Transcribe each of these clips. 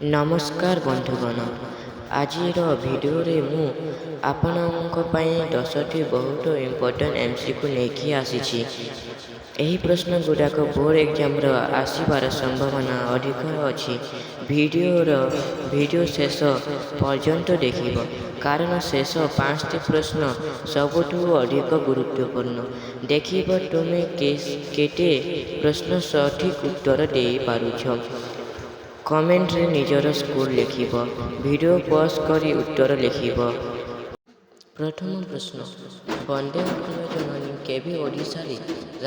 ନମସ୍କାର ବନ୍ଧୁଗଣ, ଆଜିର ଭିଡ଼ିଓରେ ମୁଁ ଆପଣଙ୍କ ପାଇଁ 10ଟି ବହୁତ ଇମ୍ପୋର୍ଟାଣ୍ଟ ଏମ୍ସିକ୍ୟୁ ନେଇକି ଆସିଛି। ଏହି ପ୍ରଶ୍ନ ଗୁଡ଼ାକ ବୋର୍ଡ଼ ଏକ୍ଜାମର ଆସିବାର ସମ୍ଭାବନା ଅଧିକ ଅଛି। ଭିଡ଼ିଓ ଶେଷ ପର୍ଯ୍ୟନ୍ତ ଦେଖିବ, କାରଣ ଶେଷ 5ଟି ପ୍ରଶ୍ନ ସବୁଠୁ ଅଧିକ ଗୁରୁତ୍ୱପୂର୍ଣ୍ଣ। ଦେଖିବ ତୁମେ କେତେ ପ୍ରଶ୍ନ ସଠିକ୍ ଉତ୍ତର ଦେଇପାରୁଛ। କମେଣ୍ଟରେ ନିଜର ସ୍କୋର ଲେଖିବ। ଭିଡ଼ିଓ ପଜ୍ କରି ଉତ୍ତର ଲେଖିବ। ପ୍ରଥମ ପ୍ରଶ୍ନ, ବନ୍ଦେ ଉତ୍କଳ ଜନନୀ କେବେ ଓଡ଼ିଶାରେ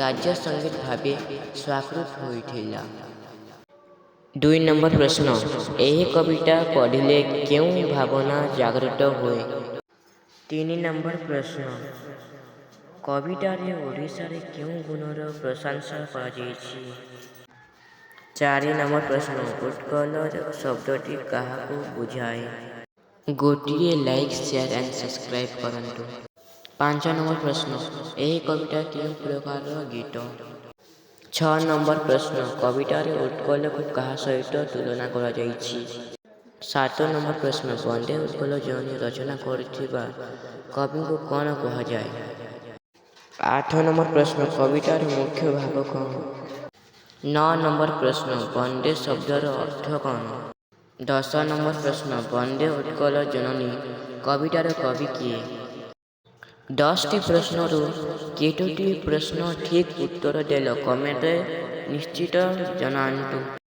ରାଜ୍ୟ ସଙ୍ଗୀତ ଭାବେ ସ୍ୱାକ୍ଷରିତ ହୋଇଥିଲା? 2 ନମ୍ବର ପ୍ରଶ୍ନ, ଏହି କବିତା ପଢ଼ିଲେ କେଉଁ ଭାବନା ଜାଗ୍ରତ ହୁଏ? 3 ନମ୍ବର ପ୍ରଶ୍ନ, କବିତାରେ ଓଡ଼ିଶାରେ କେଉଁ ଗୁଣର ପ୍ରଶଂସା କରାଯାଇଛି? 4 ନମ୍ବର ପ୍ରଶ୍ନ, ଉତ୍କଳ ଶବ୍ଦଟି କାହାକୁ ବୁଝାଏ? ଗୋଟିଏ ଲାଇକ୍, ସେୟାର ଆଣ୍ଡ ସବସ୍କ୍ରାଇବ୍ କରନ୍ତୁ। 5 ନମ୍ବର ପ୍ରଶ୍ନ, ଏହି କବିତା କେଉଁ ପ୍ରକାରର ଗୀତ? 6 ନମ୍ବର ପ୍ରଶ୍ନ, କବିତାରେ ଉତ୍କଳକୁ କାହା ସହିତ ତୁଳନା କରାଯାଇଛି? 7 ନମ୍ବର ପ୍ରଶ୍ନ, ବନ୍ଦେ ଉତ୍କଳ ଜନନୀ ରଚନା କରିଥିବା କବିଙ୍କୁ କ'ଣ କୁହାଯାଏ? 8 ନମ୍ବର ପ୍ରଶ୍ନ, କବିତାର ମୁଖ୍ୟ ଭାବ କ'ଣ? 9 ନମ୍ବର ପ୍ରଶ୍ନ, ବନ୍ଦେ ଶବ୍ଦର ଅର୍ଥ କ'ଣ? 10 ନମ୍ବର ପ୍ରଶ୍ନ, ବନ୍ଦେ ଉତ୍କଳ ଜନନୀ କବିତାର କବି କିଏ? 10ଟି ପ୍ରଶ୍ନରୁ କେତୋଟି ପ୍ରଶ୍ନ ଠିକ୍ ଉତ୍ତର ଦେଲ କମେଣ୍ଟରେ ନିଶ୍ଚିତ ଜଣାନ୍ତୁ।